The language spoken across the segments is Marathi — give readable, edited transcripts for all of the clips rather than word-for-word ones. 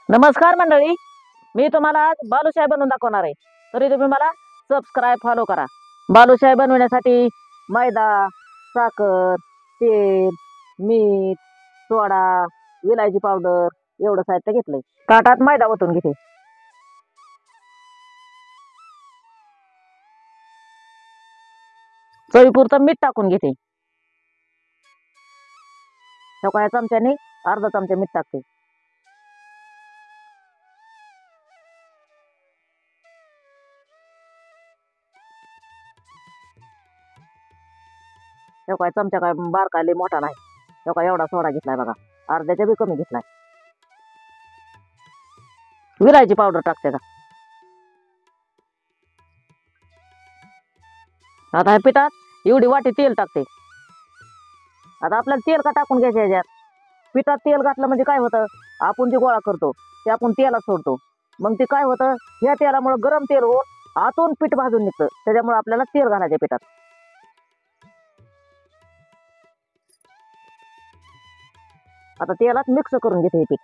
नमस्कार मंडळी, मी तुम्हाला आज बालुशाही बनवून दाखवणार आहे. तरी तुम्ही मला सबस्क्राईब फॉलो करा. बालुशाही बनवण्यासाठी मैदा, साखर, तेल, मीठ, सोडा, विलायची पावडर एवढं साहित्य घेतलंय. ताटात मैदा ओतून घेते. चवीपुरतं मीठ टाकून घेते. या चमच्याने अर्धा चमचा मीठ टाकते. चमचा काय बारका लय मोठा नाही. एवढा सोडा घेतलाय बघा, अर्ध्याच्या बी कमी घेतलाय. विलायची पावडर टाकते का. आता ह्या पिठात एवढी वाटी तेल टाकते. आता आपल्याला तेल का टाकून घ्यायचं याच्यात. पिठात तेल घातलं म्हणजे काय होतं, आपण जे गोळा करतो ते आपण तेलात सोडतो. मग ते काय होतं, ह्या तेलामुळे गरम तेल होऊन आतून पीठ भाजून निघतं. त्याच्यामुळे आपल्याला तेल घालायचं पिठात. आता तेलात मिक्स करून घेते हे पीठ.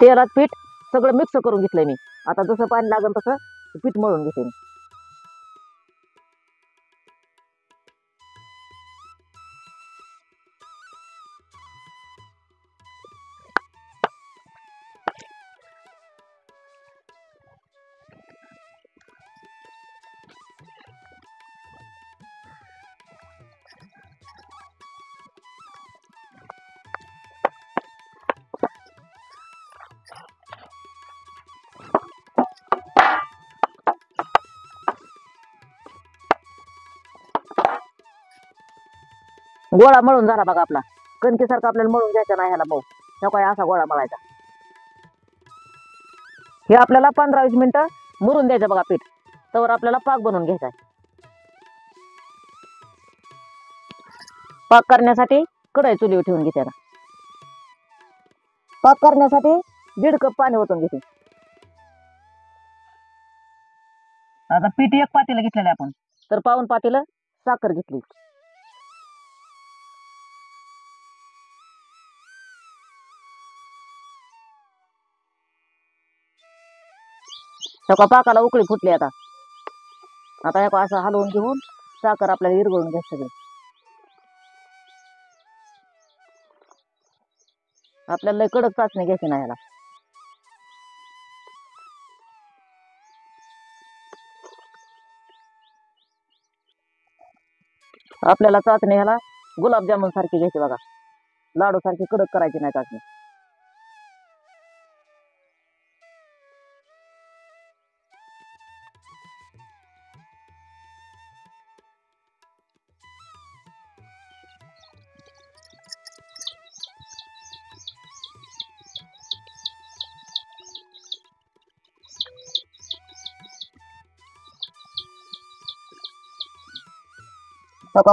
तेलात पीठ सगळं मिक्स करून घेतलंय मी. आता जसं पाणी लागेल तसं पीठ मळून घेते मी. गोळा मळून झाला बघा आपला. कणकेसारखा आपल्याला मळून घ्यायचा नाही ह्याला मऊ. असा गोळा मळायचा. हे आपल्याला 15-20 मिनिटं मुरून द्यायचं बघा पीठ. तर आपल्याला पाक बनवून घ्यायचा आहे. पाक करण्यासाठी कढई चुलीवर ठेवून घेते. पाक करण्यासाठी 1.5 कप पाणी ओतून घेते. आता पीठ एक पातेलं घेतलेलं आपण, तर पाऊण पातेलं साखर घेतली. पाकाला उकळी फुटली. आता असं हलवून घेऊन साखर आपल्याला विरघळून घ्यायचं सगळं. आपल्याला लय कडक चाचणी घ्यायची नाही याला. आपल्याला चाचणी ह्याला गुलाबजामुन सारखी घ्यायची बघा. लाडू सारखी कडक करायची नाही चाचणी.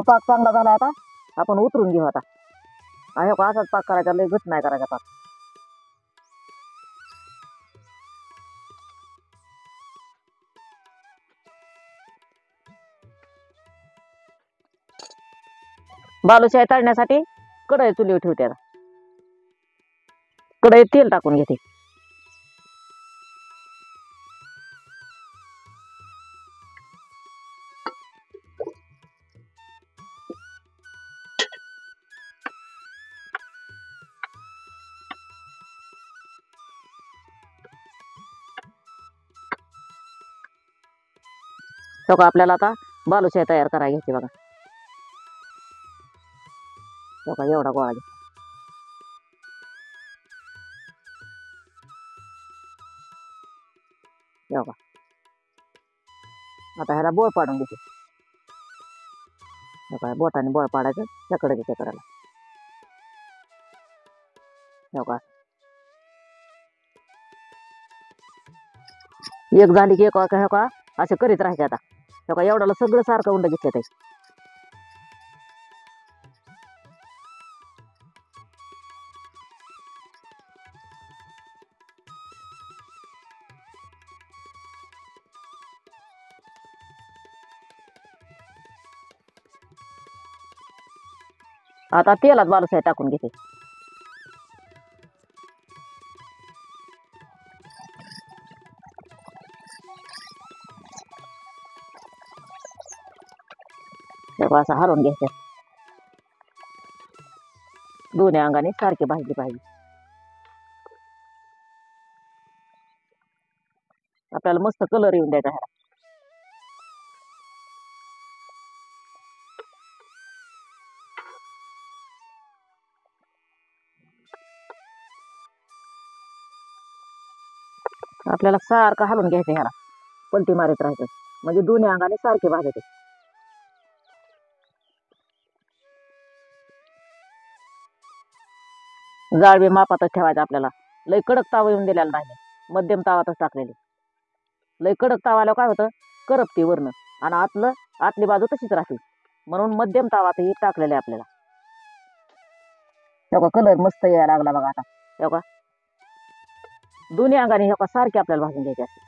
पाक चांगला झाला. आता आपण उतरून घेऊ. आता असाच पाक करायचा, लय घट नाही करायचा पाक. बालुशाही तळण्यासाठी कढई चुलीवर ठेवते. आता कढईत तेल टाकून घेते. आपल्याला आता बालुशाही तयार करायला घ्यायची बघा. एवढा गोळा घ्या. आता ह्याला बोळ पाडून घेते. बोटाने बोळ पाडायचं त्याकडे त्याच्याकडेला. एक झाली की एक हे का असं करीत राहायचे आता. हे का एवढ्याला सगळं सारखं उंड घेतलं ते. आता तेलात बालुशाही टाकून घेते. असं हलवून घ्यायचं. दोन्ही अंगाने सारखी भाजली पाहिजे. आपल्याला मस्त कलर येऊन द्यायचा ह्याला. आपल्याला सारखं हलवून घ्यायचं ह्याला. पलटी मारित राहायचं म्हणजे दोन्ही अंगाने सारखे भाजायचे. जाळ बी मापातच ठेवायचं आपल्याला. लय कडक तावा येऊन दिलेला नाही, मध्यम तावातच टाकलेली. लय कडक तावा आल्यावर काय होतं, करपते वरनं आणि आतली बाजू तशीच राहते. म्हणून मध्यम तावात ही टाकलेले आपल्याला. तेव्हा कलर मस्त यायला लागला बघा आता. तेव्हा दोन्ही अंगाने हे सारखे आपल्याला भाजून घ्यायचे असते.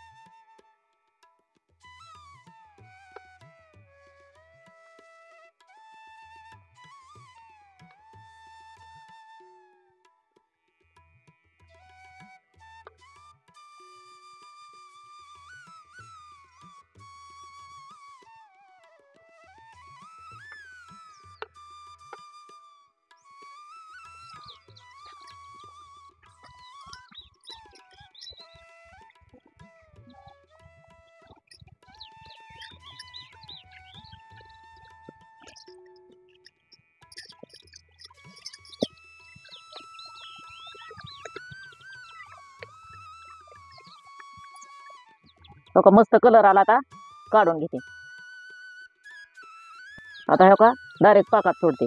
हो मस्त कलर आला. आता काढून घेते. आता हो का डायरेक्ट पाकात सोडते.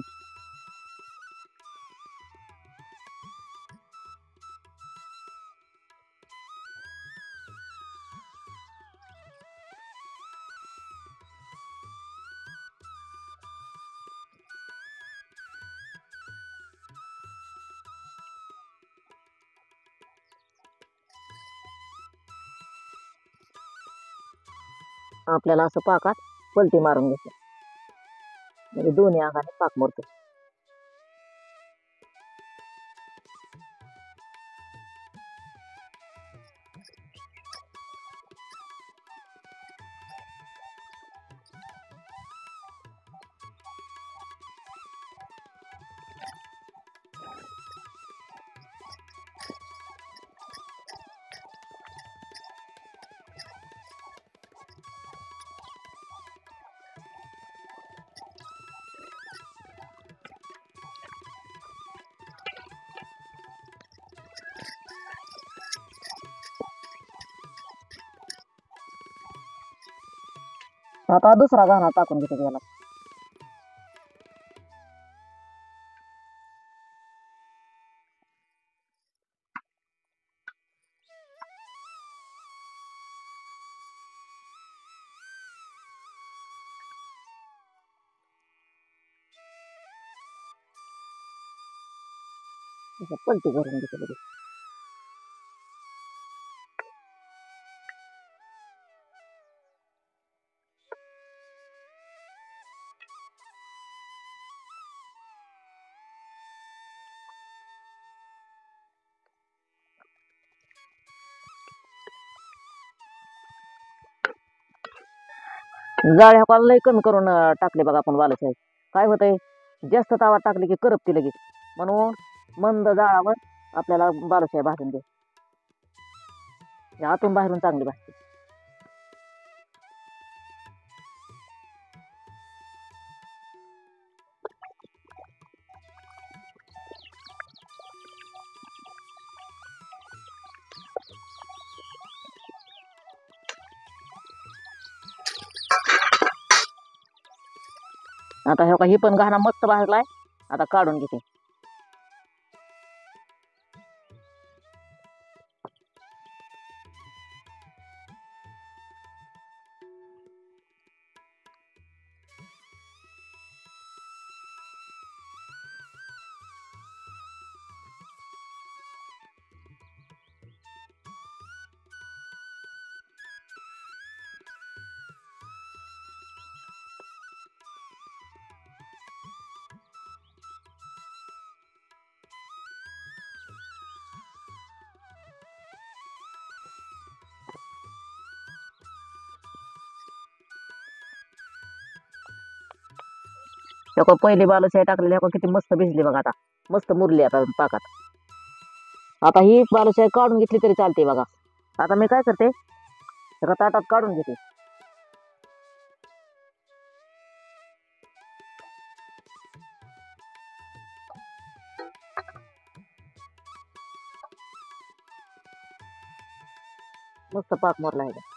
आपल्याला असं पाकात पलटी मारून घ्यायचं म्हणजे दोन्ही अंगाने पाक मोडतो. आता दुसरा घाणा टाकून घेते त्याला. पलटी करून घेते लगेच. जाळ ह्या लय कमी करून टाकले बघा आपण बालुशाही. काय होतंय, जास्त तावा टाकले की करपते लगेच. म्हणून मंद जाळावर आपल्याला बालुशाही भाजून घे. आतून बाहेरून चांगली भाजते. आता हे का ही पण घाणा मस्त भाजलाय. आता काढून घेते. तेव्हा पहिली बालुशाही टाकलेली तेव्हा किती मस्त भिजली बघा. आता मस्त मुरली आता पाकात. आता ही बालुशाही काढून घेतली तरी चालते बघा. आता मी काय करते, एका ताटात काढून घेते. मस्त पाक मोरला आहे.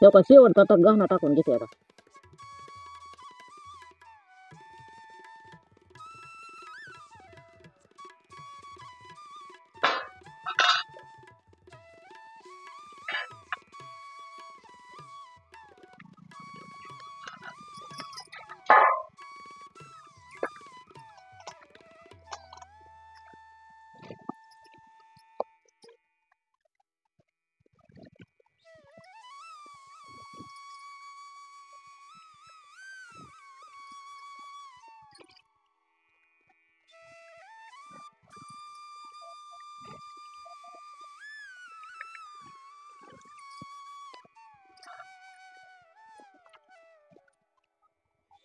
तेव्हा शेवट आता गहना टाकून घेते आता.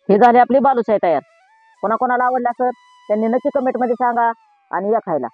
हे झाले आपली बालुशाही तयार. कोणाकोणाला आवडला असेल त्यांनी नक्की कमेंटमध्ये सांगा आणि या खायला.